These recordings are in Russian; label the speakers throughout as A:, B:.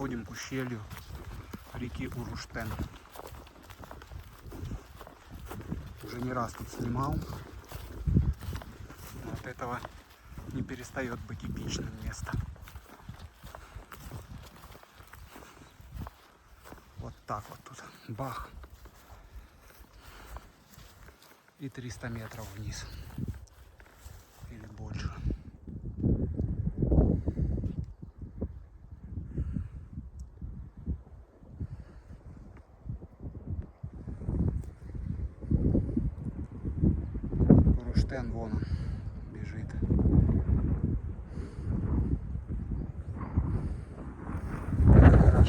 A: подходим к ущелью реки Уруштен. Уже не раз тут снимал. Но от этого не перестает быть эпичным место. Вот так вот тут. Бах. И 300 метров вниз. Или больше. Уруштен, вон он бежит.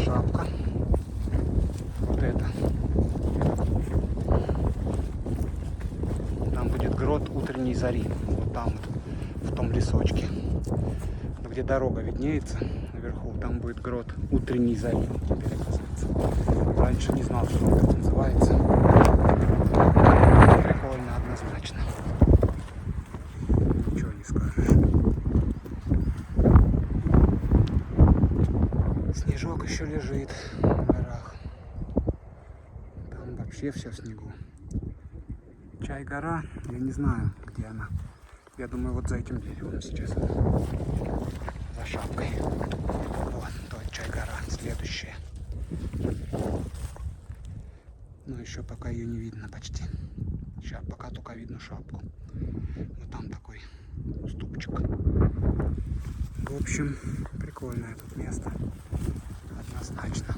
A: Шапка. Вот это. Там будет грот утренней зари. Вот там вот, в том лесочке. Где дорога виднеется наверху, там будет грот утренней зари. Теперь оказывается. Раньше не знал, что он так называется. Прикольно однозначно. Ничего не скажешь. Снежок еще лежит в горах. Там вообще все в снегу. Чай-гора, я не знаю, где она. Я думаю, вот за этим деревом сейчас. За шапкой. Вот, то Чай-гора, следующая. Но еще пока ее не видно почти. Сейчас пока только видно шапку. Вот там такой уступчик. В общем, прикольное тут место. Однозначно.